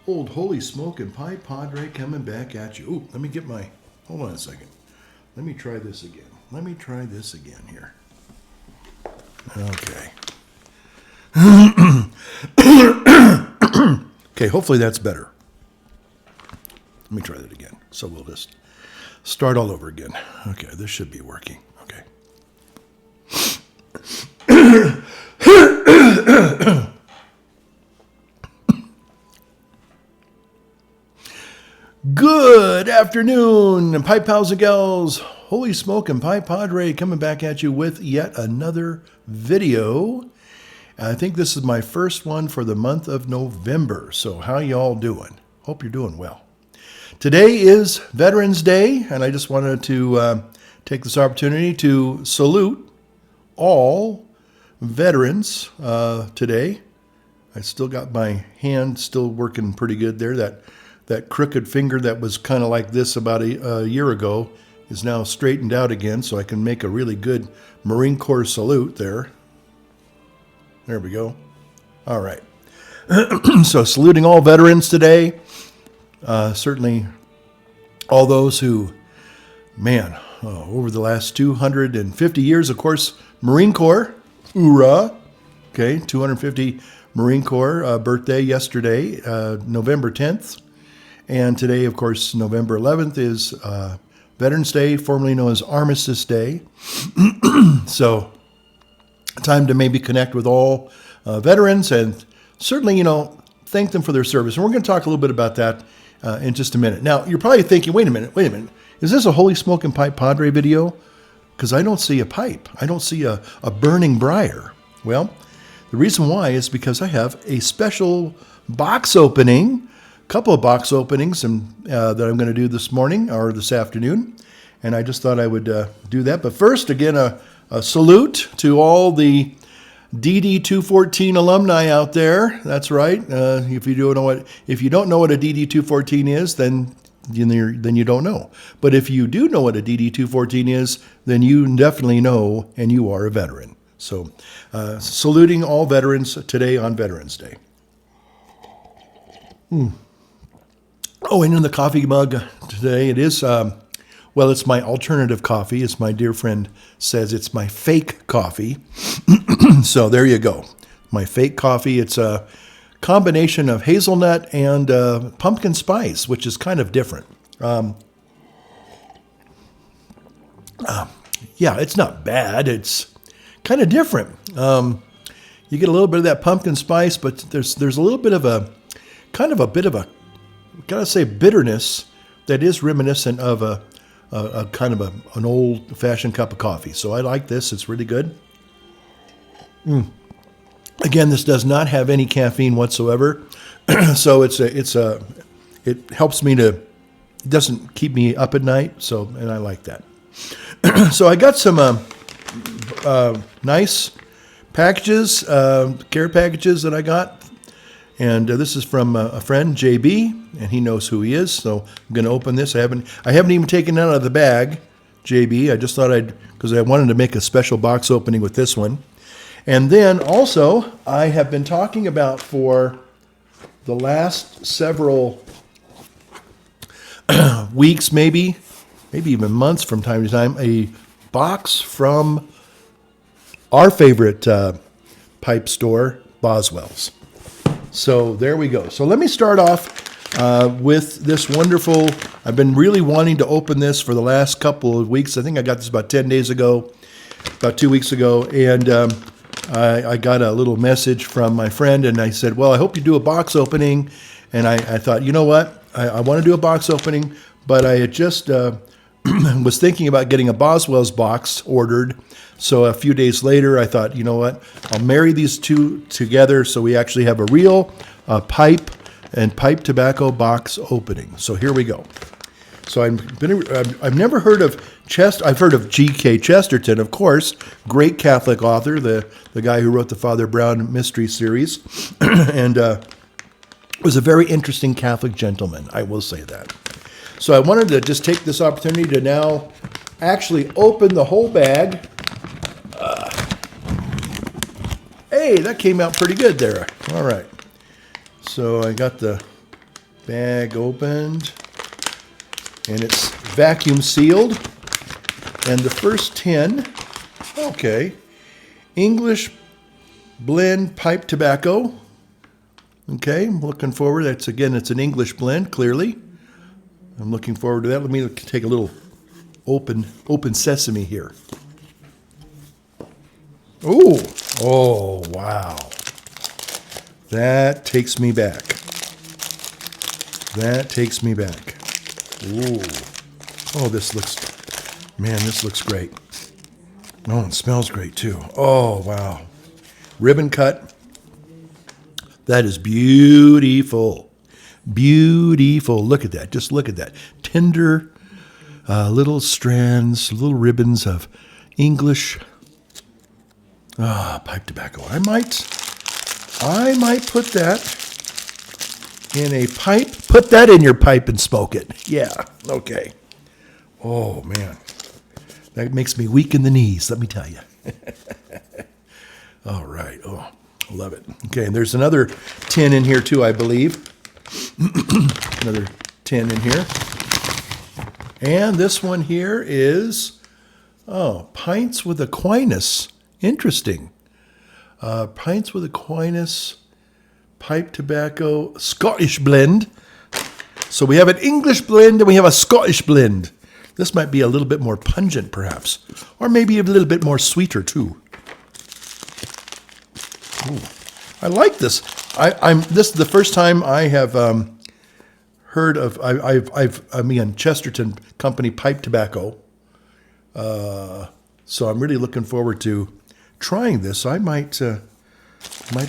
Old Holy Smokin' Pie Padre coming back at you. Ooh, let me get my, hold on a second. Let me try this again. Let me try this again here. Okay. Okay, hopefully that's better. Let me try that again. So we'll just start all over again. Okay, this should be working. Okay. Good afternoon, Pipe Pals and Gals. Holy Smokin' Pie Padre coming back at you with yet another video. I think this is my first one for the month of November. So how y'all doing? Hope you're doing well. Today is Veterans Day, and I just wanted to take this opportunity to salute all veterans today. I still got my hand still working pretty good there. That crooked finger that was kind of like this about a year ago is now straightened out again, so I can make a really good Marine Corps salute there. There we go. All right. So saluting all veterans today. Certainly all those who, over the last 250 years, of course, Marine Corps, hoorah. Okay, 250 Marine Corps birthday yesterday, November 10th. And today, of course, November 11th is Veterans Day, formerly known as Armistice Day. So, time to maybe connect with all veterans and certainly, thank them for their service. And we're going to talk a little bit about that in just a minute. Now, you're probably thinking, wait a minute. Is this a Holy Smokin' Pipe Padre video? Because I don't see a pipe. I don't see a burning briar. Well, the reason why is because I have a special box opening, couple of box openings that I'm going to do this morning or this afternoon, and I just thought I would do that. But first, again, a salute to all the DD 214 alumni out there. That's right. If you don't know what a DD 214 is, then you don't know. But if you do know what a DD 214 is, then you definitely know, and you are a veteran. So, saluting all veterans today on Veterans Day. Oh, and in the coffee mug today, it is, it's my alternative coffee. As my dear friend says, it's my fake coffee. So there you go. My fake coffee. It's a combination of hazelnut and pumpkin spice, which is kind of different. It's not bad. It's kind of different. You get a little bit of that pumpkin spice, but there's a little bit of a gotta say bitterness that is reminiscent of a kind of an old-fashioned cup of coffee. So I like this. It's really good. Again, this does not have any caffeine whatsoever. So it helps me it doesn't keep me up at night. So, and I like that. So I got some nice packages, care packages that I got. And this is from a friend, JB, and he knows who he is. So I'm going to open this. I haven't even taken it out of the bag, JB. I just thought because I wanted to make a special box opening with this one. And then also, I have been talking about for the last several weeks, maybe even months from time to time, a box from our favorite pipe store, Boswell's. So there we go. So let me start off with this wonderful, I've been really wanting to open this for the last couple of weeks. I think I got this about 10 days ago, about 2 weeks ago, and I got a little message from my friend, and I said, well, I hope you do a box opening. And I thought, you know what, I want to do a box opening, but I had just was thinking about getting a Boswell's box ordered. So a few days later, I thought, you know what, I'll marry these two together so we actually have a real pipe and pipe tobacco box opening. So here we go. So I've never heard of I've heard of G.K. Chesterton, of course, great Catholic author, the guy who wrote the Father Brown mystery series, and was a very interesting Catholic gentleman, I will say that. So I wanted to just take this opportunity to now actually open the whole bag. Hey, that came out pretty good there. All right. So I got the bag opened, and it's vacuum sealed. And the first tin, okay, English blend pipe tobacco. Okay, I'm looking forward. It's an English blend, clearly. I'm looking forward to that. Let me take a little open sesame here. Oh, wow. That takes me back. Ooh. Oh, this looks great. Oh, it smells great too. Oh, wow. Ribbon cut. That is beautiful. Beautiful. Look at that. Just look at that. Tender little strands, little ribbons of English pipe tobacco. I might put that in a pipe. Put that in your pipe and smoke it. Yeah. Okay. Oh, man. That makes me weak in the knees, let me tell you. All right. Oh, I love it. Okay, and there's another tin in here too, I believe. Another tin in here. And this one here is, Pints with Aquinas. Interesting. Pints with Aquinas, pipe tobacco, Scottish blend. So we have an English blend and we have a Scottish blend. This might be a little bit more pungent, perhaps, or maybe a little bit more sweeter too. Ooh, I like this. This is the first time I have heard of. Chesterton Company pipe tobacco. So I'm really looking forward to trying this. I might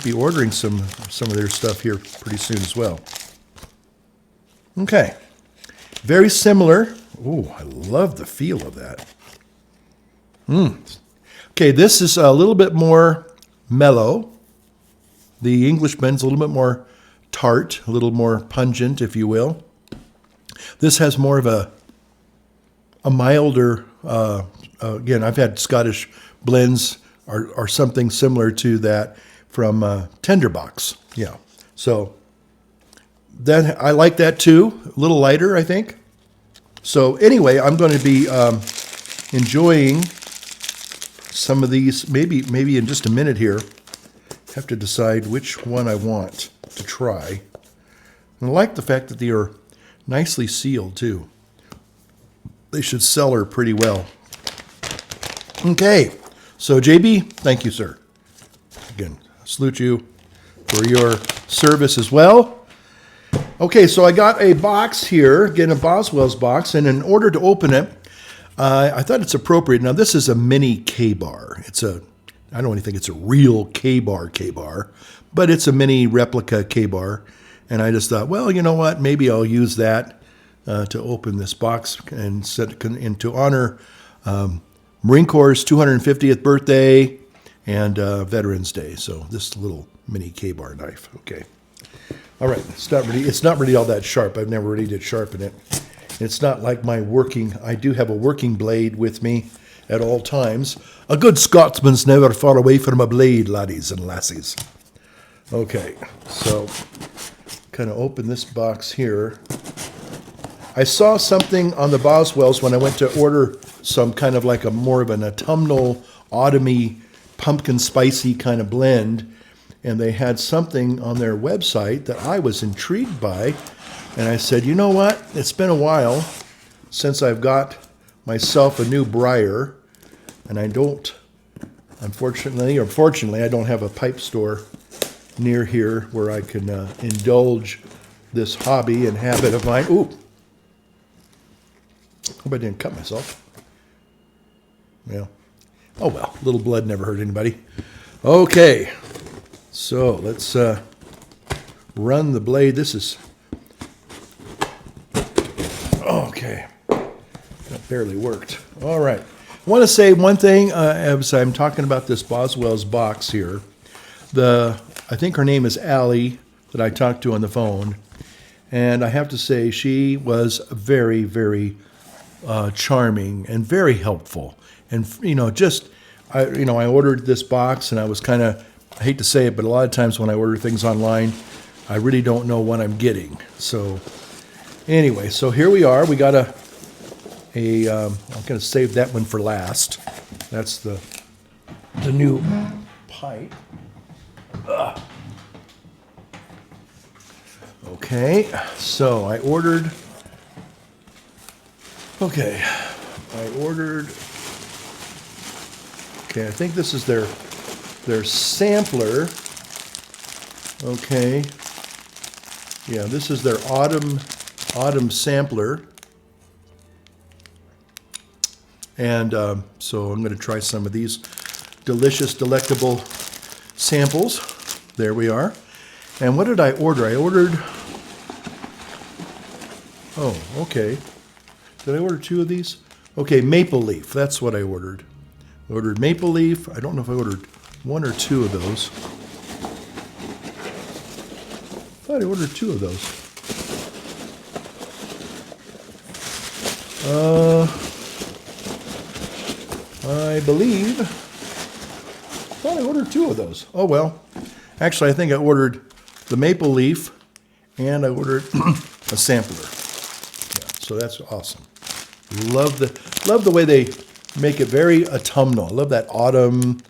be ordering some of their stuff here pretty soon as well. Okay, very similar. Oh, I love the feel of that. Okay, this is a little bit more mellow. The English blend's a little bit more tart, a little more pungent, if you will. This has more of a milder. Again, I've had Scottish blends or something similar to that from Tenderbox. Yeah, so that I like that too. A little lighter, I think. So anyway, I'm going to be enjoying some of these. Maybe in just a minute here. Have to decide which one I want to try. And I like the fact that they are nicely sealed too. They should sell her pretty well. Okay, so JB, thank you, sir. Again, salute you for your service as well. Okay, so I got a box here, again, a Boswell's box, and in order to open it, I thought it's appropriate. Now, this is a mini K-bar. I don't even think it's a real K-bar, but it's a mini replica K-bar. And I just thought, well, you know what? Maybe I'll use that to open this box and to honor Marine Corps' 250th birthday and Veterans Day. So this little mini K-bar knife. Okay. All right. It's not really all that sharp. I've never really did sharpen it. It's not like I do have a working blade with me at all times. A good Scotsman's never far away from a blade, laddies and lassies. Okay, so kind of open this box here. I saw something on the Boswells when I went to order some kind of like a more of an autumnal, autumny, pumpkin spicy kind of blend. And they had something on their website that I was intrigued by. And I said, you know what? It's been a while since I've got myself a new briar. And I don't, unfortunately, or fortunately, I don't have a pipe store near here where I can indulge this hobby and habit of mine. Ooh. Hope I didn't cut myself. Yeah. Oh well, little blood never hurt anybody. Okay. So let's run the blade. This is okay. That barely worked. All right. I want to say one thing as I'm talking about this Boswell's box here. I think her name is Allie that I talked to on the phone, and I have to say she was very, very charming and very helpful. And I ordered this box, and I was kind of, I hate to say it, but a lot of times when I order things online, I really don't know what I'm getting. So anyway, so here we are. We got I'm going to save that one for last. That's the new pipe. Okay, so I ordered. Okay, I think this is their sampler. Okay. Yeah, this is their autumn sampler. And so I'm going to try some of these delicious, delectable samples. There we are. And what did I order? I ordered, oh, okay. Did I order 2 of these? Okay, maple leaf. That's what I ordered. I ordered maple leaf. I don't know if I ordered 1 or 2 of those. I thought I ordered 2 of those. I believe I thought I ordered 2 of those. Oh well. Actually, I think I ordered the maple leaf and I ordered a sampler. Yeah, so that's awesome. Love the way they make it very autumnal. I love that autumn.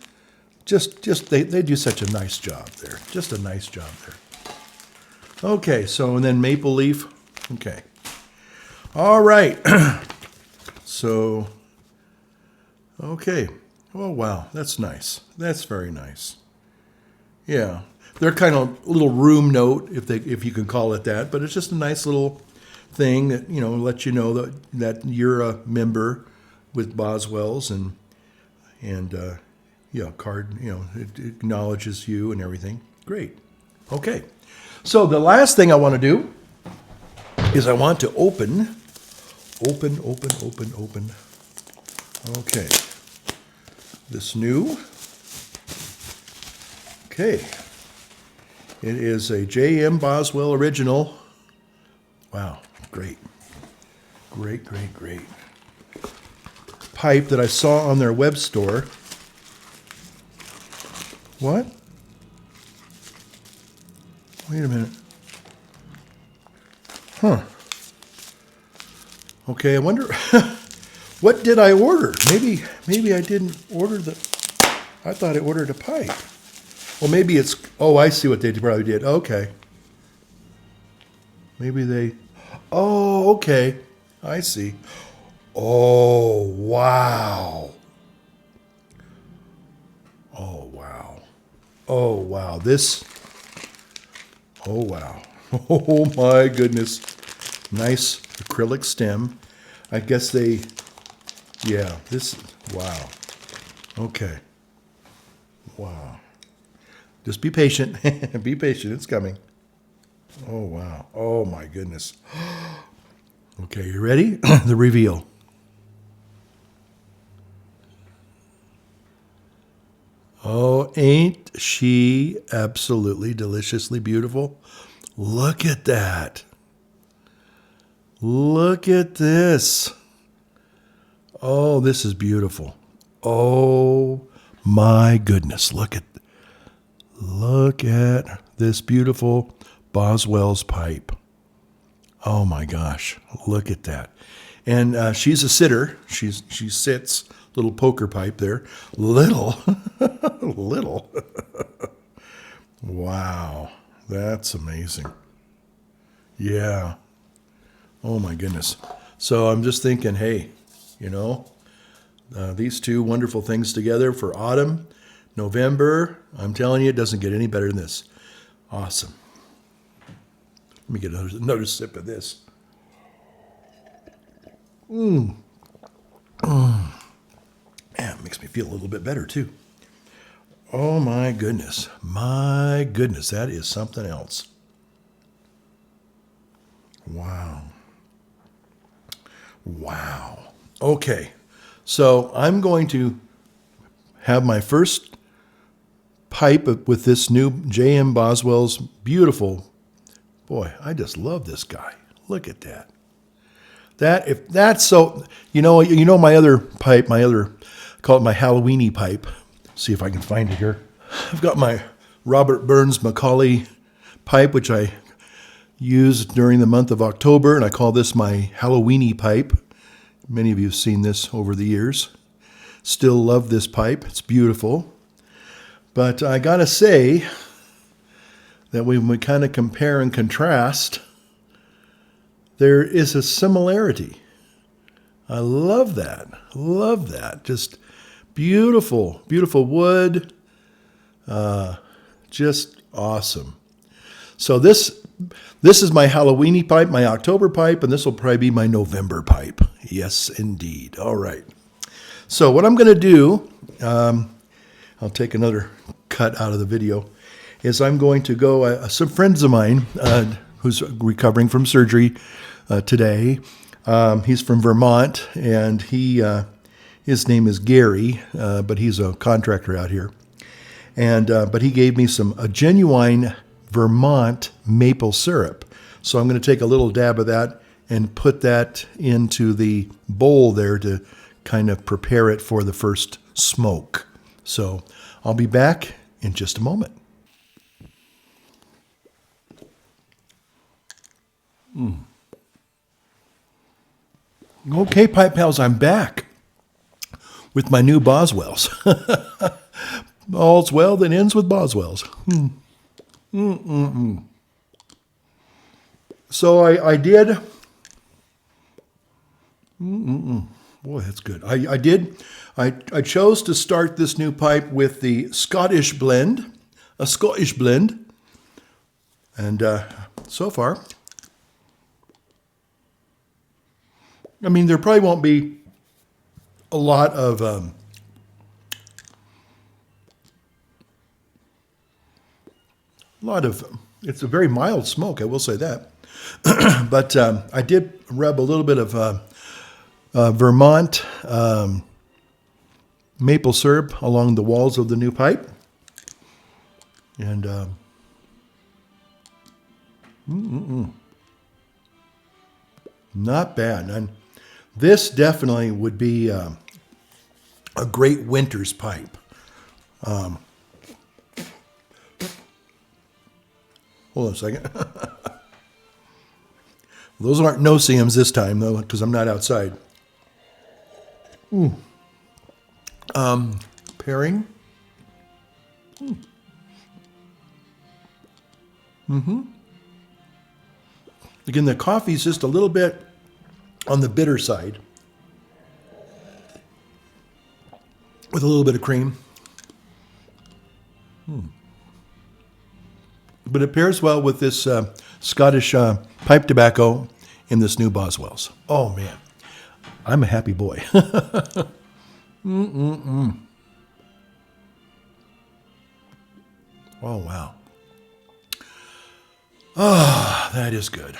They do such a nice job there. Just a nice job there. Okay, so and then maple leaf. Okay. All right. So okay. Oh wow, that's nice. That's very nice. Yeah. They're kind of a little room note, if you can call it that, but it's just a nice little thing that, lets you know that you're a member with Boswell's and card, it acknowledges you and everything. Great. Okay. So the last thing I want to do is I want to open. Okay. This new. Okay. It is a J.M. Boswell original. Wow. Great. Great. Pipe that I saw on their web store. What? Wait a minute. Huh. Okay, I wonder what did I order? Maybe I didn't order I thought I ordered a pipe. Well, maybe it's, oh, I see what they probably did. Okay. Oh, okay. I see. Oh, wow. Oh, wow. Oh, wow. Oh, wow. Oh, my goodness. Nice acrylic stem. I guess wow. Okay. Wow. Just be patient. Be patient. It's coming. Oh, wow. Oh, my goodness. Okay, you ready? The reveal. Oh, ain't she absolutely deliciously beautiful? Look at that. Look at this. Oh, this is beautiful. Oh, my goodness. Look at this beautiful Boswell's pipe. Oh my gosh, look at that. And she's a sitter. She sits, little poker pipe there. Little, little. Wow, that's amazing. Yeah. Oh my goodness. So I'm just thinking, hey, you know, these two wonderful things together for autumn, November. I'm telling you, it doesn't get any better than this. Awesome. Let me get another sip of this. Man, it makes me feel a little bit better too. Oh my goodness. My goodness, that is something else. Wow. Wow. Okay. So I'm going to have my first pipe with this new J.M. Boswell's beautiful. Boy, I just love this guy. Look at that. If that's so, you know my other pipe, I call it my Halloweeny pipe. See if I can find it here. I've got my Robert Burns Macaulay pipe, which I used during the month of October, and I call this my Halloweeny pipe. Many of you have seen this over the years. Still love this pipe. It's beautiful. But I got to say that when we kind of compare and contrast, there is a similarity. I love that. Love that. Just beautiful, beautiful wood. Just awesome. So this is my Halloweeny pipe, my October pipe, and this will probably be my November pipe. Yes, indeed. All right. So what I'm going to do, I'll take another cut out of the video, is I'm going to go, some friends of mine who's recovering from surgery today, he's from Vermont, and his name is Gary, but he's a contractor out here. And but he gave me a genuine Vermont maple syrup. So I'm going to take a little dab of that and put that into the bowl there to kind of prepare it for the first smoke. So I'll be back in just a moment. Okay, Pipe Pals, I'm back with my new Boswells. All's well that ends with Boswells. So I did. Boy, that's good. I chose to start this new pipe with the Scottish blend, a Scottish blend, and so far, I mean, there probably won't be a lot of it's a very mild smoke, I will say that. But I did rub a little bit of Vermont maple syrup along the walls of the new pipe. And not bad. And this definitely would be a great winter's pipe. Hold on a second. Those aren't no-see-ums this time, though, because I'm not outside. Pairing. Again, the coffee's just a little bit on the bitter side, with a little bit of cream. But it pairs well with this Scottish pipe tobacco in this new Boswell's. Oh, man. I'm a happy boy. Oh, wow. Ah, that is good.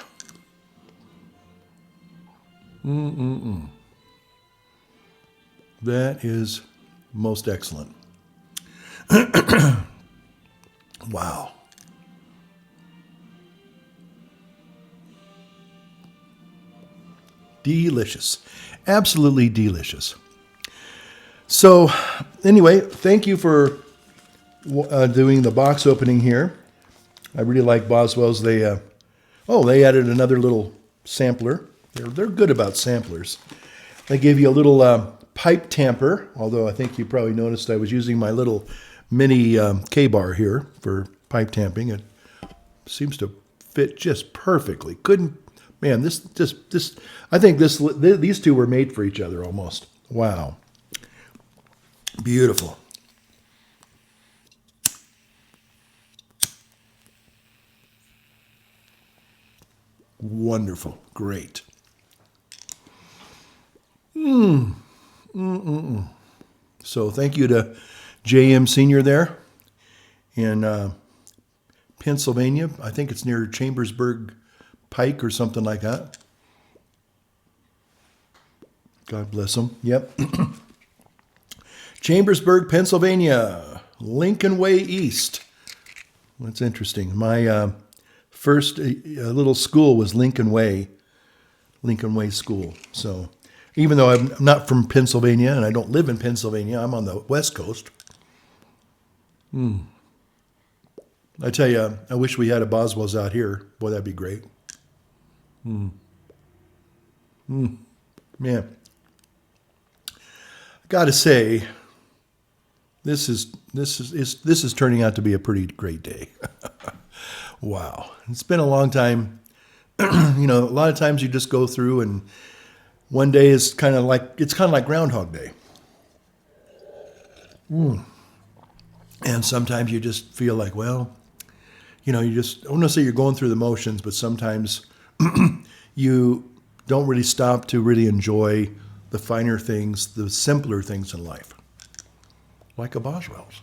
That is most excellent. Wow. Delicious. Absolutely delicious. So, anyway, thank you for doing the box opening here. I really like Boswell's. They added another little sampler. They're good about samplers. They give you a little pipe tamper, although I think you probably noticed I was using my little mini K-bar here for pipe tamping. It seems to fit just perfectly. Man, this, I think these two were made for each other almost. Wow. Beautiful. Wonderful. Great. So thank you to J.M. Senior there in Pennsylvania. I think it's near Chambersburg Pike or something like that. God bless them. Yep. Chambersburg, Pennsylvania, Lincoln Way East. That's interesting. My first little school was Lincoln Way School. So even though I'm not from Pennsylvania and I don't live in Pennsylvania, I'm on the West Coast. I tell you, I wish we had a Boswell's out here. Boy, that'd be great. Man, I got to say, this is turning out to be a pretty great day. Wow, it's been a long time. A lot of times you just go through, and one day is kind of like Groundhog Day. And sometimes you just feel like, well, I don't want to say you're going through the motions, but sometimes you don't really stop to really enjoy the finer things, the simpler things in life, like a Boswell's.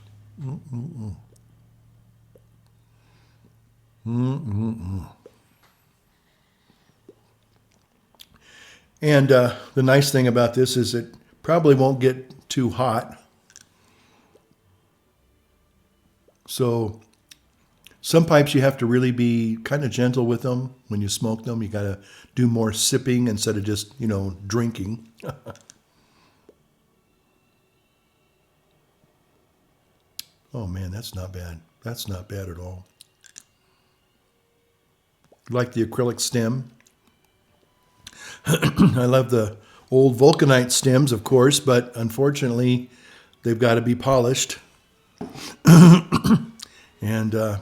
And the nice thing about this is it probably won't get too hot. So some pipes you have to really be kind of gentle with them when you smoke them. You got to do more sipping instead of just, drinking. Oh man, that's not bad. That's not bad at all. Like the acrylic stem. I love the old vulcanite stems, of course, but unfortunately, they've got to be polished. And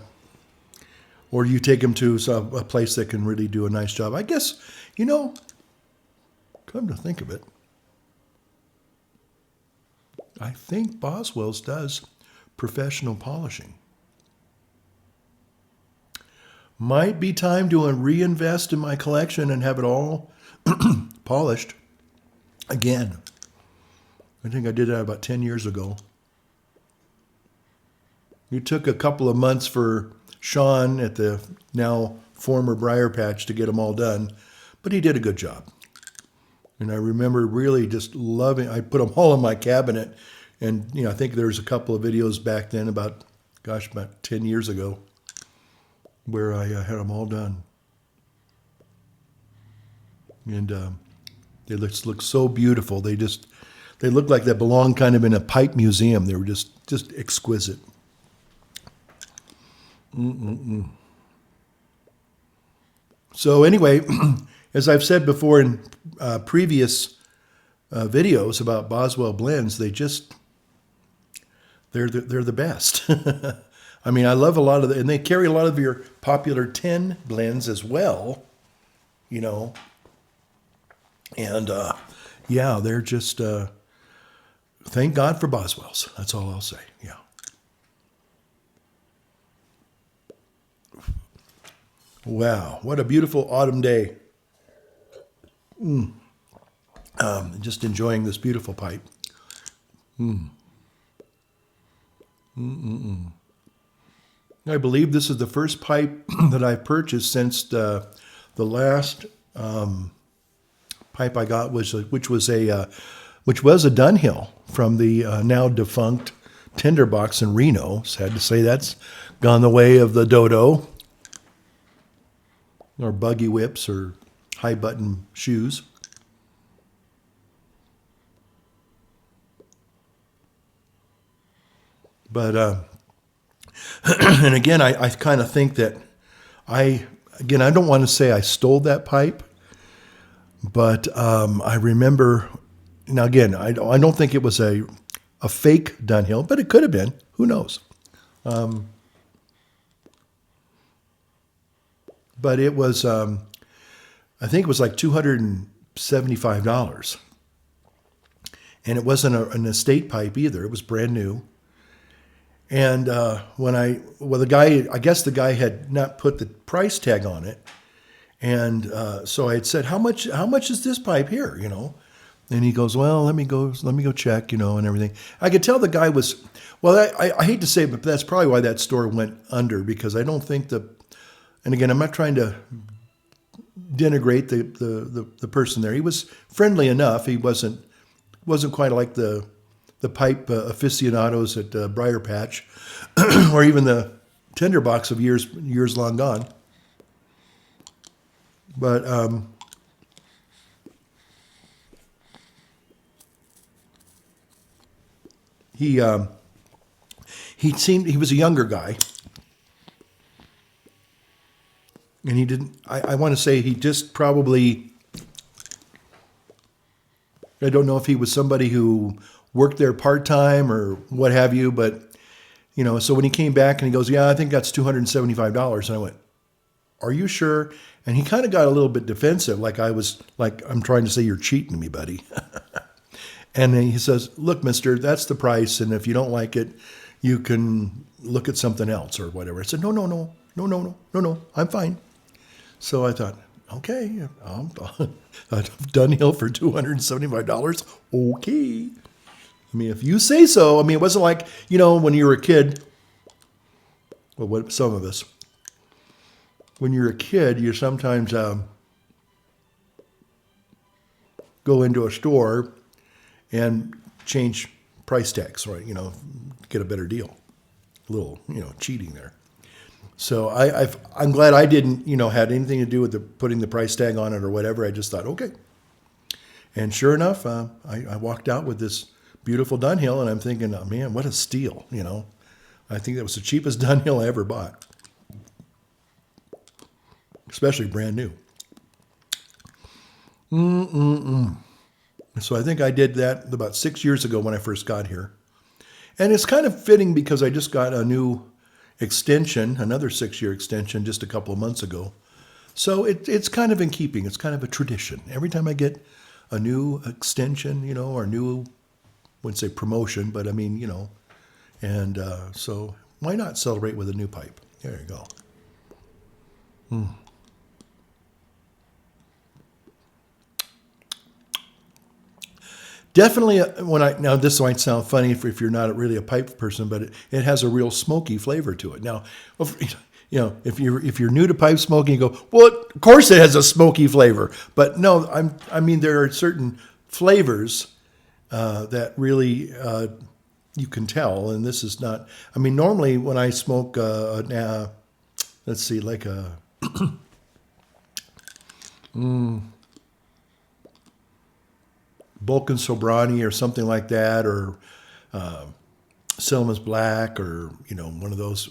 or you take them to a place that can really do a nice job. I guess, come to think of it, I think Boswell's does professional polishing. Might be time to reinvest in my collection and have it all polished again. I think I did that about 10 years ago. It took a couple of months for Sean at the now former Briar Patch to get them all done, but he did a good job. And I remember really just loving, I put them all in my cabinet, and I think there's a couple of videos back then about 10 years ago where I had them all done. And they look so beautiful. They look like they belong kind of in a pipe museum. They were just exquisite. So anyway, as I've said before in previous videos about Boswell blends, they're the best. I mean, I love a lot of and they carry a lot of your popular 10 blends as well, and yeah, they're just thank God for Boswell's. That's all I'll say. Yeah. Wow, what a beautiful autumn day. Just enjoying this beautiful pipe. I believe this is the first pipe that I've purchased since the last pipe I got which was a Dunhill from the now defunct Tinderbox in Reno. Sad to say that's gone the way of the dodo, or buggy whips, or high button shoes. But and again, I kind of think that I don't want to say I stole that pipe, But I remember, now again, I don't think it was a fake Dunhill, but it could have been. Who knows? But it was, I think it was like $275. And it wasn't an estate pipe either. It was brand new. And the guy, I guess the guy had not put the price tag on it. And so I had said, how much is this pipe here, And he goes, well, let me go check, and everything. I could tell the guy was, well, I hate to say it, but that's probably why that store went under, because I don't think and again, I'm not trying to denigrate the person there. He was friendly enough. He wasn't quite like the pipe aficionados at Briar Patch, or even the tinderbox of years long gone. But he was a younger guy, and he didn't. I want to say he just probably. I don't know if he was somebody who worked there part-time or what have you, but, so when he came back and he goes, yeah, I think that's $275. And I went, are you sure? And he kind of got a little bit defensive, like I'm trying to say, you're cheating me, buddy. And then he says, look, mister, that's the price. And if you don't like it, you can look at something else or whatever. I said, no, I'm fine. So I thought, okay, I'm Dunhill for $275. Okay. I mean, if you say so. I mean, it wasn't like, when you were a kid, well, what some of us, when you're a kid, you sometimes go into a store and change price tags, right? Get a better deal. A little, cheating there. So I'm glad I didn't, had anything to do with putting the price tag on it or whatever. I just thought, okay. And sure enough, I walked out with this beautiful Dunhill, and I'm thinking, oh, man, what a steal, I think that was the cheapest Dunhill I ever bought, especially brand new. So I think I did that about 6 years ago when I first got here. And it's kind of fitting because I just got a new extension, another 6-year extension, just a couple of months ago. So it's kind of in keeping. It's kind of a tradition. Every time I get a new extension, or new, I wouldn't say promotion, but I mean, and so why not celebrate with a new pipe? There you go. Definitely, now this might sound funny if you're not really a pipe person, but it has a real smoky flavor to it. Now, if you're new to pipe smoking, you go, well, of course it has a smoky flavor. But no, I mean there are certain flavors that really you can tell, and this is not. I mean, normally when I smoke, let's see, like a. Vulcan Sobrani or something like that, or Selma's Black, or one of those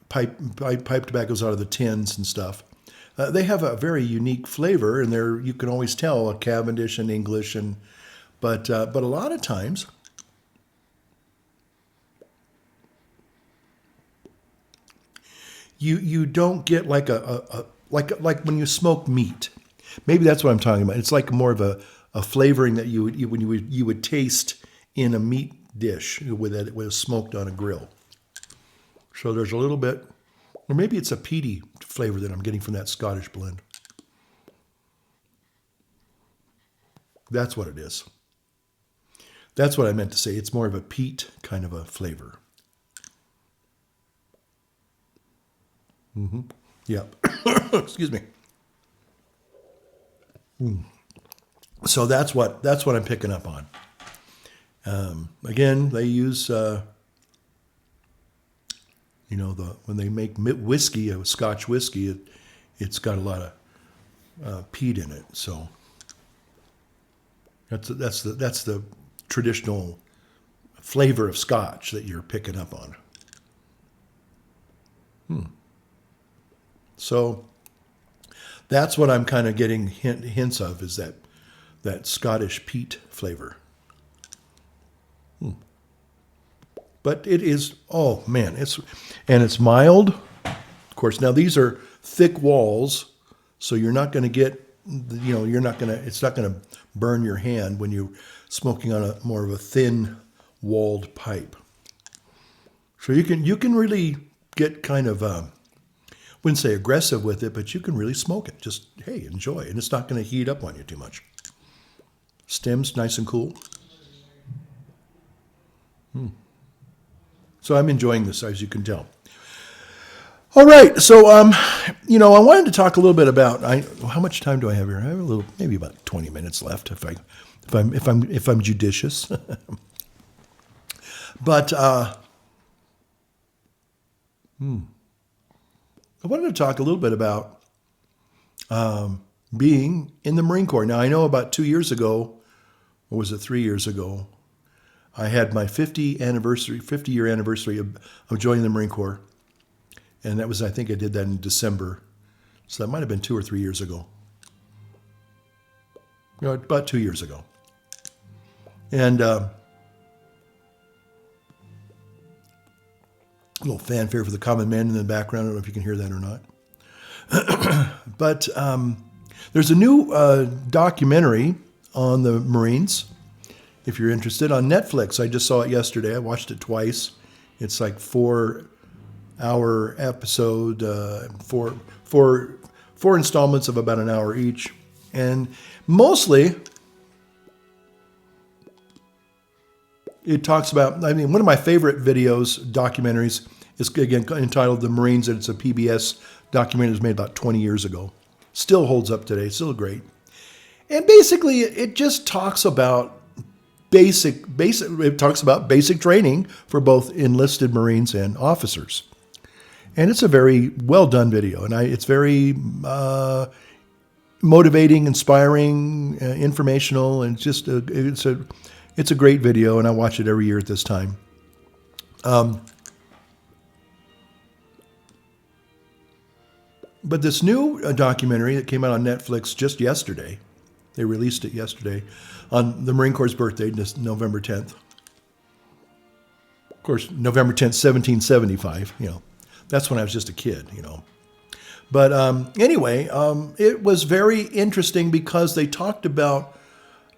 pipe tobaccos out of the tins and stuff. They have a very unique flavor, and you can always tell a Cavendish and English, but a lot of times you don't get like like when you smoke meat. Maybe that's what I'm talking about. It's like more of a flavoring that you would taste in a meat dish with it was smoked on a grill. So there's a little bit, or maybe it's a peaty flavor that I'm getting from that Scottish blend. That's what it is. That's what I meant to say. It's more of a peat kind of a flavor. Yep. Excuse me. So that's what I'm picking up on. Again, they use when they make whiskey, a Scotch whiskey, it's got a lot of peat in it. So that's the traditional flavor of Scotch that you're picking up on. So That's what I'm kind of getting hints of, is that Scottish peat flavor. But it is, oh man, it's mild. Of course, now these are thick walls, so you're not going to get, it's not going to burn your hand when you're smoking on a more of a thin walled pipe. So you can really get kind of, wouldn't say aggressive with it, but you can really smoke it. Just, hey, enjoy. And it's not going to heat up on you too much. Stem's nice and cool. So I'm enjoying this, as you can tell. All right, so I wanted to talk a little bit about. How much time do I have here? I have a little, maybe about 20 minutes left, if I'm judicious. But I wanted to talk a little bit about being in the Marine Corps. Now I know about 2 years ago, or was it 3 years ago, I had my 50-year anniversary of joining the Marine Corps. And that was, I think I did that in December. So that might have been 2 or 3 years ago. About 2 years ago. And a little fanfare for the common man in the background. I don't know if you can hear that or not. But there's a new documentary on the Marines, if you're interested, on Netflix. I just saw it yesterday. I watched it twice. It's like 4-hour episode, four installments of about an hour each. And mostly it talks about, one of my favorite documentaries is, again, entitled The Marines, and it's a PBS documentary that was made about 20 years ago. Still holds up today, still great. And basically it just talks about it talks about basic training for both enlisted Marines and officers. And it's a very well done video, and it's very motivating, inspiring, informational, and it's a great video, and I watch it every year at this time. But this new documentary that came out on Netflix just yesterday, they released it yesterday on the Marine Corps' birthday, November 10th. Of course, November 10th, 1775, That's when I was just a kid, But anyway, it was very interesting because they talked about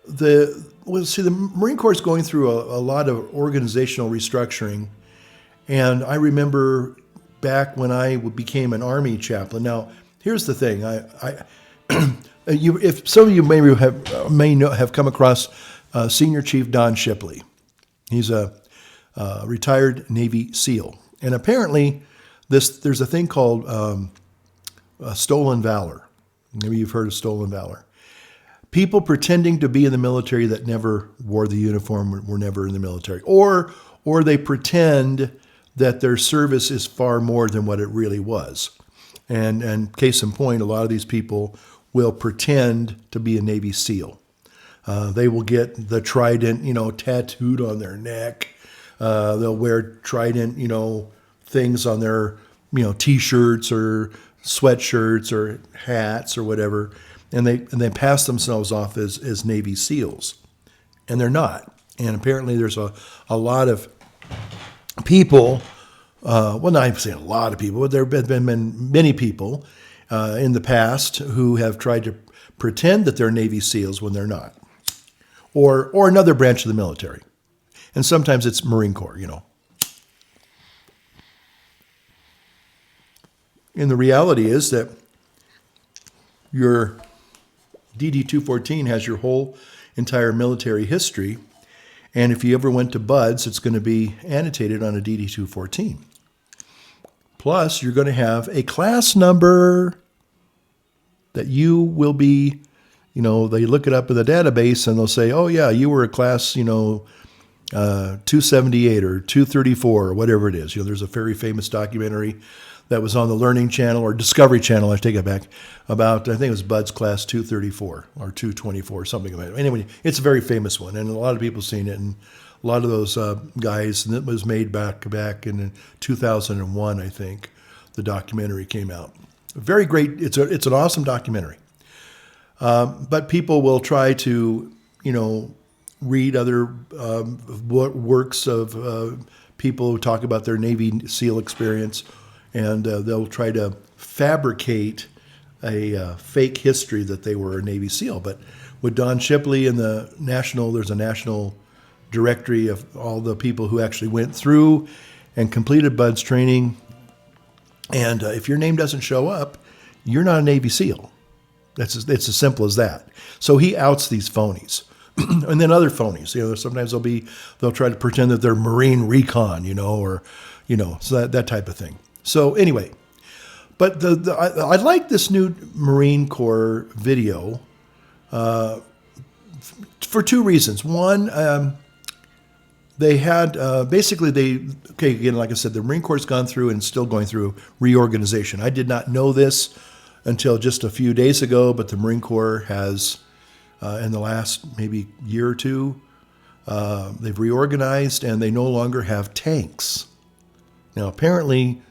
the Marine Corps is going through a lot of organizational restructuring. And I remember back when I became an Army chaplain. Now, here's the thing. If some of you may have come across Senior Chief Don Shipley. He's a retired Navy SEAL. And apparently there's a thing called stolen valor. Maybe you've heard of stolen valor. People pretending to be in the military that never wore the uniform, were never in the military. Or they pretend that their service is far more than what it really was. And case in point, a lot of these people will pretend to be a Navy SEAL. They will get the trident, tattooed on their neck. They'll wear trident, things on their, T-shirts or sweatshirts or hats or whatever, and they pass themselves off as Navy SEALs, and they're not. And apparently, there's a lot of people. Well, not even saying a lot of people, but there have been many people in the past who have tried to pretend that they're Navy SEALs when they're not, or another branch of the military, and sometimes it's Marine Corps, And the reality is that your DD-214 has your whole entire military history, and if you ever went to BUDS, it's going to be annotated on a DD-214. Plus, you're going to have a class number that you will be, they look it up in the database and they'll say, oh yeah, you were a class, 278 or 234 or whatever it is. There's a very famous documentary that was on the Learning Channel or Discovery Channel, I take it back, about, I think it was BUDS class 234 or 224, something like that. Anyway, it's a very famous one, and a lot of people have seen it, and a lot of those guys, and it was made back in 2001, I think, the documentary came out. very great. It's an awesome documentary. But people will try to, read other works of people who talk about their Navy SEAL experience, and they'll try to fabricate a fake history that they were a Navy SEAL. But with Don Shipley and there's a national directory of all the people who actually went through and completed BUD/S training. And if your name doesn't show up, you're not a Navy SEAL. It's as simple as that. So he outs these phonies. And then other phonies, sometimes they'll try to pretend that they're Marine recon, so that type of thing. So anyway, but I like this new Marine Corps video for two reasons. One, they had again, like I said, the Marine Corps has gone through and still going through reorganization. I did not know this until just a few days ago, but the Marine Corps has, in the last maybe year or two, they've reorganized and they no longer have tanks. Now, apparently,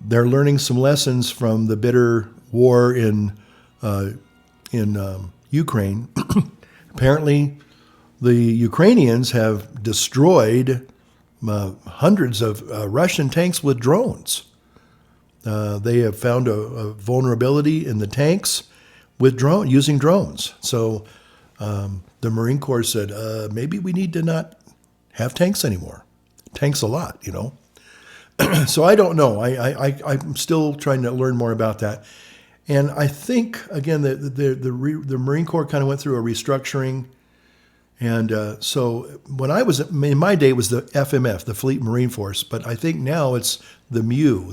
they're learning some lessons from the bitter war in Ukraine. Apparently, the Ukrainians have destroyed hundreds of Russian tanks with drones. They have found a vulnerability in the tanks with using drones. So the Marine Corps said, maybe we need to not have tanks anymore. Tanks a lot, So I don't know. I'm still trying to learn more about that. And I think, again, the Marine Corps kind of went through a restructuring. And so when I was, in my day, it was the FMF, the Fleet Marine Force. But I think now it's the MEU.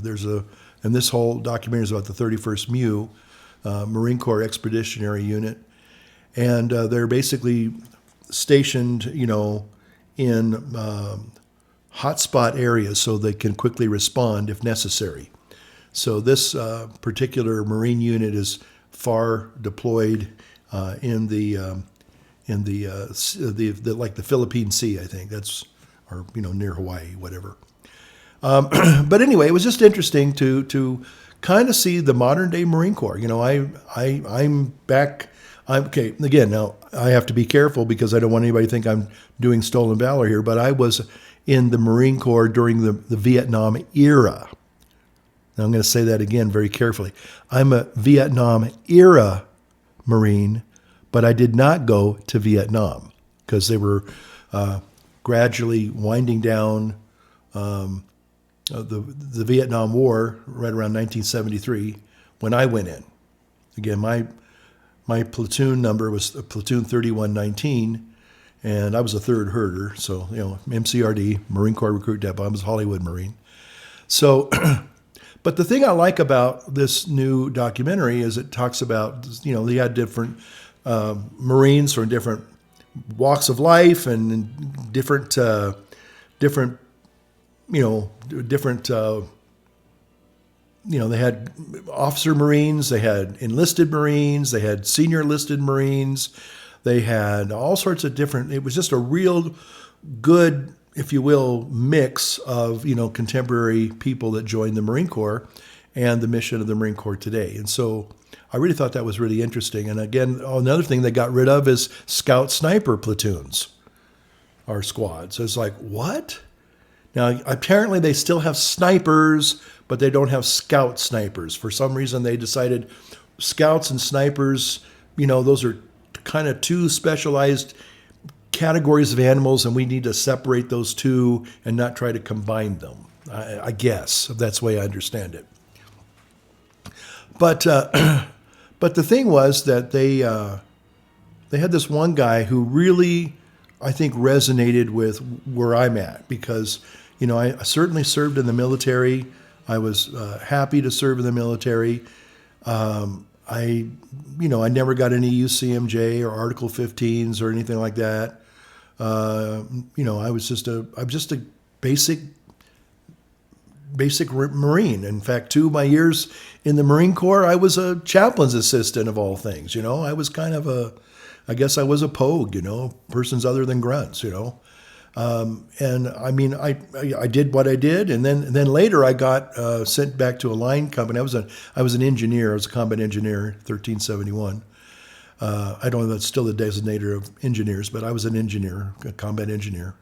And this whole documentary is about the 31st MEU, Marine Corps Expeditionary Unit. And they're basically stationed, in hotspot areas so they can quickly respond if necessary. So this particular Marine unit is far deployed in the like the Philippine Sea, I think or near Hawaii, whatever. But anyway, it was just interesting to kind of see the modern day Marine Corps. I'm back. Okay. Again, now I have to be careful because I don't want anybody to think I'm doing stolen valor here. But I was in the Marine Corps during the Vietnam era. Now I'm going to say that again very carefully. I'm a Vietnam era Marine, but I did not go to Vietnam because they were gradually winding down the Vietnam War right around 1973 when I went in. Again, my platoon number was platoon 3119, and I was a third herder. So, MCRD, Marine Corps Recruit Depot. I was a Hollywood Marine. So, but the thing I like about this new documentary is it talks about, they had different Marines from different walks of life and different they had officer Marines, they had enlisted Marines, they had senior enlisted Marines, they had all sorts of different, it was just a real good, if you will, mix of, contemporary people that joined the Marine Corps and the mission of the Marine Corps today. And so I really thought that was really interesting. And again, another thing they got rid of is scout sniper platoons or squads. It's like, what? Now, apparently they still have snipers, but they don't have scout snipers. For some reason, they decided scouts and snipers, those are kind of two specialized categories of animals, and we need to separate those two and not try to combine them. I guess that's the way I understand it. But the thing was that they had this one guy who really, I think, resonated with where I'm at because, I certainly served in the military. I was happy to serve in the military. I never got any UCMJ or Article 15s or anything like that. I'm just a basic Marine. In fact, 2 of my years in the Marine Corps, I was a chaplain's assistant of all things. I was kind of I guess I was a pogue, persons other than grunts, And I mean, I did what I did, and then later I got sent back to a line company. I was an engineer. I was a combat engineer, 1371. I don't know if that's still the designator of engineers, but I was an engineer, a combat engineer.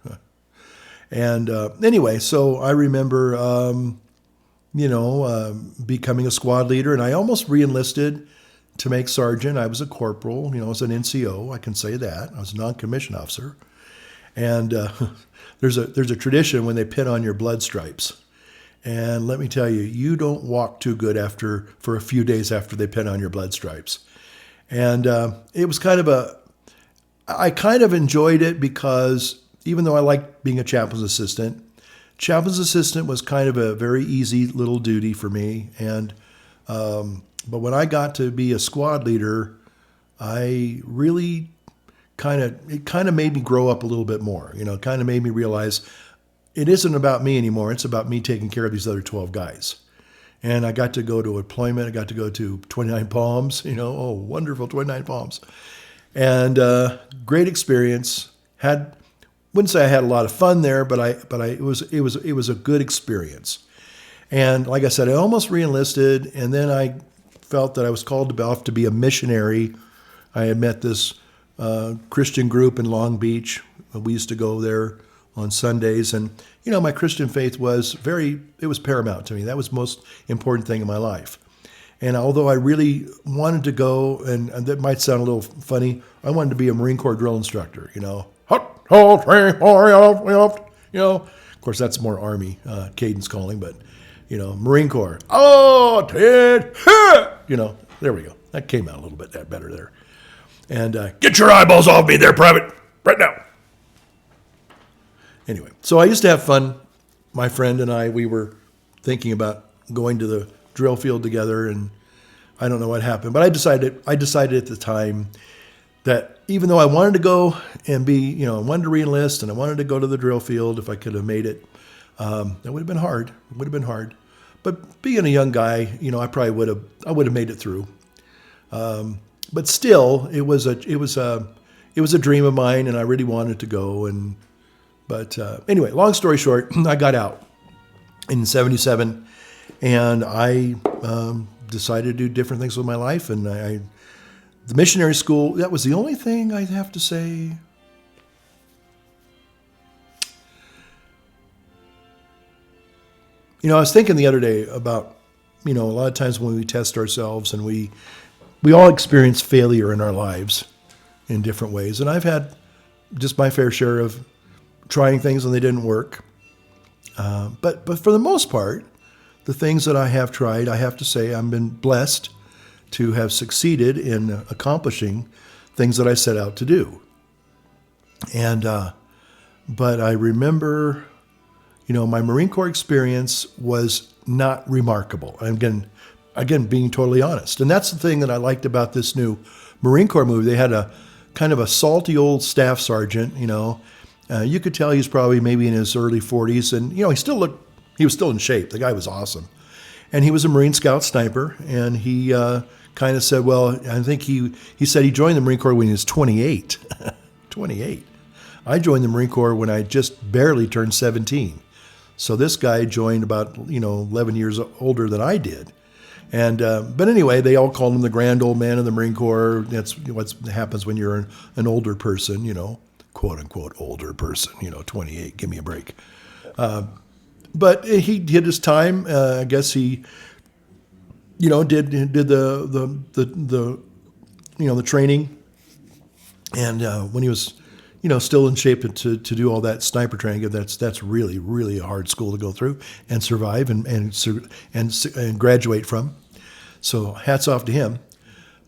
And anyway, so I remember, becoming a squad leader, and I almost reenlisted to make sergeant. I was a corporal, I was an NCO. I can say that. I was a non-commissioned officer. And there's a tradition when they pin on your blood stripes. And let me tell you, you don't walk too good for a few days after they pin on your blood stripes. And it was I kind of enjoyed it because even though I liked being a chaplain's assistant was kind of a very easy little duty for me. And but when I got to be a squad leader, I really it kind of made me grow up a little bit more. It kind of made me realize it isn't about me anymore. It's about me taking care of these other 12 guys. And I got to go to a deployment. I got to go to 29 Palms, oh, wonderful 29 Palms. And great experience. Wouldn't say I had a lot of fun there, but it was a good experience. And like I said, I almost reenlisted, and then I felt that I was called off to be a missionary. I had met this Christian group in Long Beach. We used to go there on Sundays, and my Christian faith was paramount to me. That was the most important thing in my life. And although I really wanted to go, and that might sound a little funny, I wanted to be a Marine Corps drill instructor. Of course that's more Army cadence calling, but Marine Corps. Oh, Ted, there we go. That came out a little bit better there. And get your eyeballs off me there, Private, right now. Anyway, so I used to have fun. My friend and I, we were thinking about going to the drill field together, and I don't know what happened, but I decided at the time that even though I wanted to go and I wanted to reenlist and I wanted to go to the drill field if I could have made it, that would have been hard. It would have been hard. But being a young guy, I probably would have made it through. But still, it was a dream of mine, and I really wanted to go. But anyway, long story short, I got out in '77, and I decided to do different things with my life. And the missionary school, that was the only thing I have to say. I was thinking the other day about, a lot of times when we test ourselves, and we all experience failure in our lives in different ways. And I've had just my fair share of trying things and they didn't work. But for the most part, the things that I have tried, I have to say I've been blessed to have succeeded in accomplishing things that I set out to do. And but I remember, my Marine Corps experience was not remarkable. Again, being totally honest. And that's the thing that I liked about this new Marine Corps movie. They had a kind of a salty old staff sergeant, you could tell he's probably maybe in his early 40s, and he was still in shape. The guy was awesome. And he was a Marine Scout sniper, and he kind of said, well, I think he said he joined the Marine Corps when he was 28. 28. I joined the Marine Corps when I just barely turned 17. So this guy joined about 11 years older than I did. And but anyway, they all called him the grand old man of the Marine Corps. That's what happens when you're an older person, quote unquote older person, 28. Give me a break. But he did his time. I guess he, did the training, and when he was, still in shape to do all that sniper training, that's really, really a hard school to go through and survive and graduate from. So hats off to him.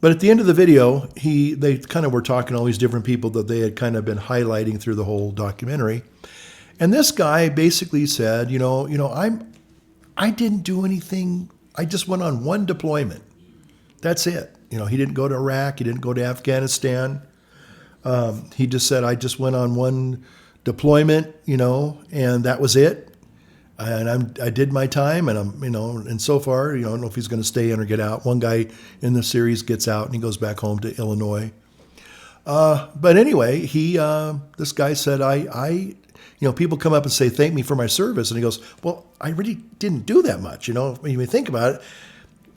But at the end of the video, they kind of were talking to all these different people that they had kind of been highlighting through the whole documentary. And this guy basically said, I didn't do anything. I just went on one deployment. That's it. He didn't go to Iraq. He didn't go to Afghanistan. He just said, I just went on one deployment, and that was it. And I did my time, and and so far, I don't know if he's going to stay in or get out. One guy in the series gets out and he goes back home to Illinois. But anyway, this guy said, people come up and say, thank me for my service. And he goes, well, I really didn't do that much. When you think about it,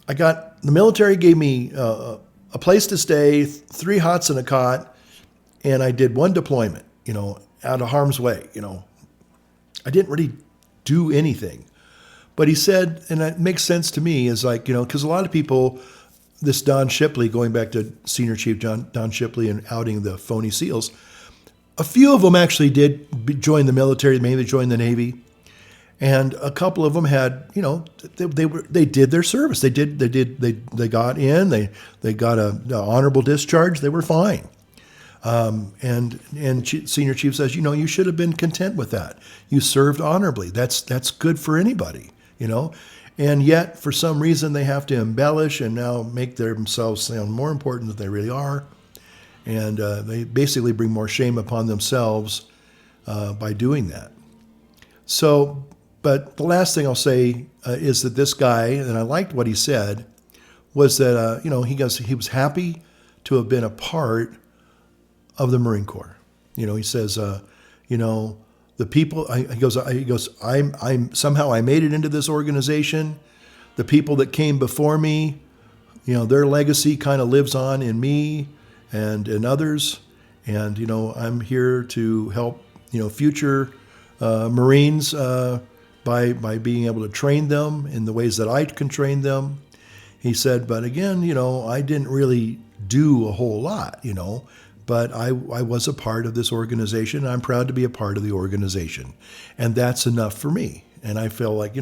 the military gave me a place to stay, 3 hots and a cot, and I did 1 deployment, out of harm's way. I didn't really do anything. But he said, and it makes sense to me, is like, because a lot of people, this Don Shipley, going back to Senior Chief Don Shipley and outing the phony SEALs, a few of them actually did join the military, maybe they joined the Navy, and a couple of them had, they did their service. They got in, they got an honorable discharge. They were fine. And Senior Chief says, you should have been content with that. You served honorably. That's good for anybody, And yet, for some reason, they have to embellish and now make themselves sound more important than they really are. And they basically bring more shame upon themselves by doing that. So, but the last thing I'll say is that this guy, and I liked what he said, was that, he was happy to have been a part of the Marine Corps. He says, the people, he goes, I'm somehow I made it into this organization. The people that came before me, their legacy kind of lives on in me and in others. And, I'm here to help, future Marines by being able to train them in the ways that I can train them. He said, but again, I didn't really do a whole lot, but I was a part of this organization. And I'm proud to be a part of the organization. And that's enough for me. And I feel like,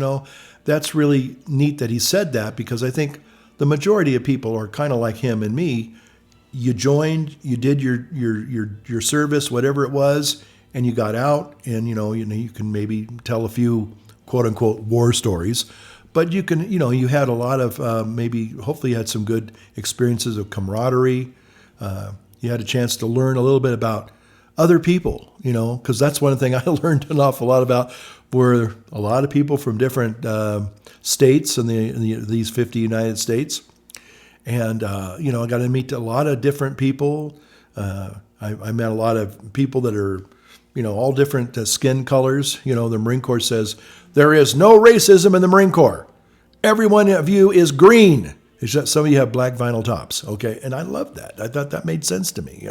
that's really neat that he said that, because I think the majority of people are kind of like him and me. You joined, you did your service, whatever it was, and you got out, and you can maybe tell a few quote unquote war stories, but you can, you had a lot of maybe, hopefully you had some good experiences of camaraderie. You had a chance to learn a little bit about other people, because that's one thing I learned an awful lot about, were a lot of people from different states in these 50 United States. And, I got to meet a lot of different people. I met a lot of people that are, all different skin colors. The Marine Corps says, there is no racism in the Marine Corps. Every one of you is green. It's just some of you have black vinyl tops, okay? And I love that. I thought that made sense to me,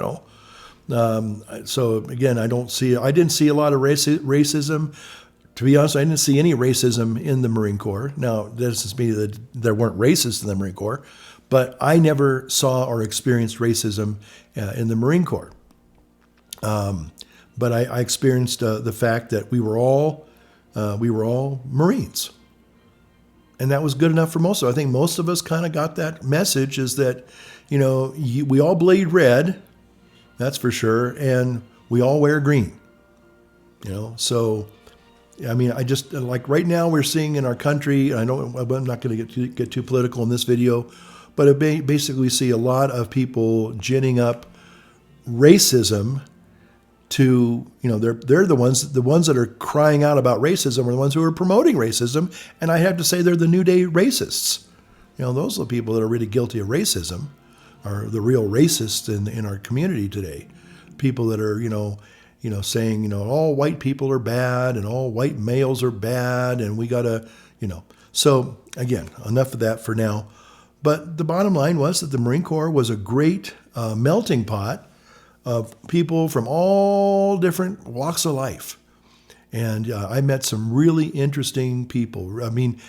So again, I didn't see a lot of racism. To be honest, I didn't see any racism in the Marine Corps. Now, that doesn't mean that there weren't racists in the Marine Corps, but I never saw or experienced racism in the Marine Corps. But I experienced the fact that we were all Marines. And that was good enough for most of us. I think most of us kind of got that message, is that, we all bleed red, that's for sure, and we all wear green. So, I mean, I just, like right now we're seeing in our country, I'm not going to get too political in this video, but basically we see a lot of people ginning up racism to, they're the ones that are crying out about racism are the ones who are promoting racism. And I have to say they're the new day racists. Those are the people that are really guilty of racism, are the real racists in our community today. People that are, saying, all white people are bad and all white males are bad and we gotta, So again, enough of that for now. But the bottom line was that the Marine Corps was a great melting pot of people from all different walks of life. And I met some really interesting people. I mean,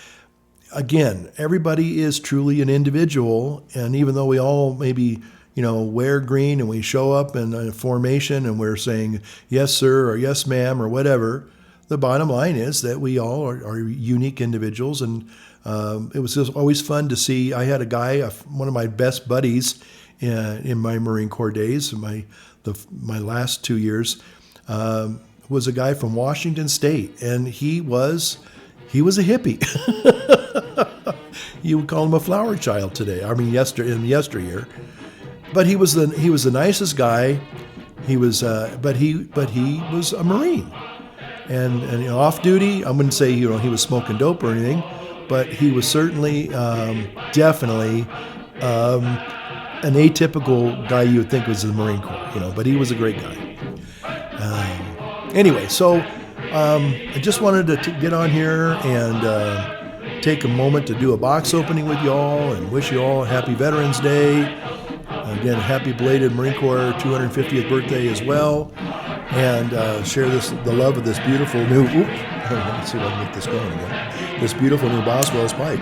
again, everybody is truly an individual. And even though we all maybe, wear green and we show up in a formation and we're saying, yes, sir, or yes, ma'am, or whatever, the bottom line is that we all are unique individuals. And it was just always fun to see. I had a guy, one of my best buddies in my Marine Corps days, my last 2 years, was a guy from Washington State, and he was a hippie. You would call him a flower child today. I mean, in yesteryear, but he was the nicest guy. He was, but he was a Marine, and off duty. I wouldn't say he was smoking dope or anything, but he was certainly definitely. An atypical guy you would think was in the Marine Corps, but he was a great guy. Anyway, so I just wanted to get on here and take a moment to do a box opening with y'all and wish you all a happy Veterans Day. Again, happy belated Marine Corps 250th birthday as well. And share the love of this beautiful new, let me see if I can get this going again. This beautiful new Boswell's pipe.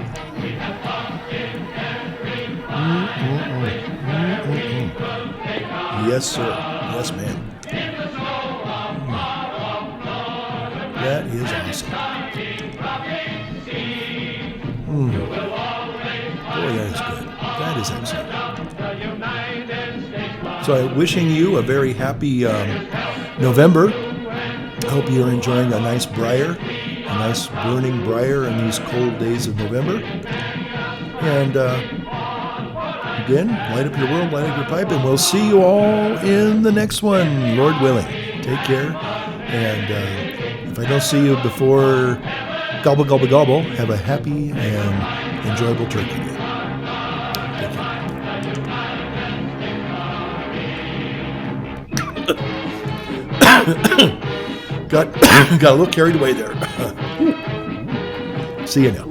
Yes, sir. Yes, ma'am. That is awesome. Boy, that is good. That is excellent. So I'm wishing you a very happy November. I hope you're enjoying a nice briar, a nice burning briar in these cold days of November. And again, light up your world, light up your pipe, and we'll see you all in the next one, Lord willing. Take care. And if I don't see you before gobble, gobble, gobble, have a happy and enjoyable turkey day. Take care. Got a little carried away there. See you now.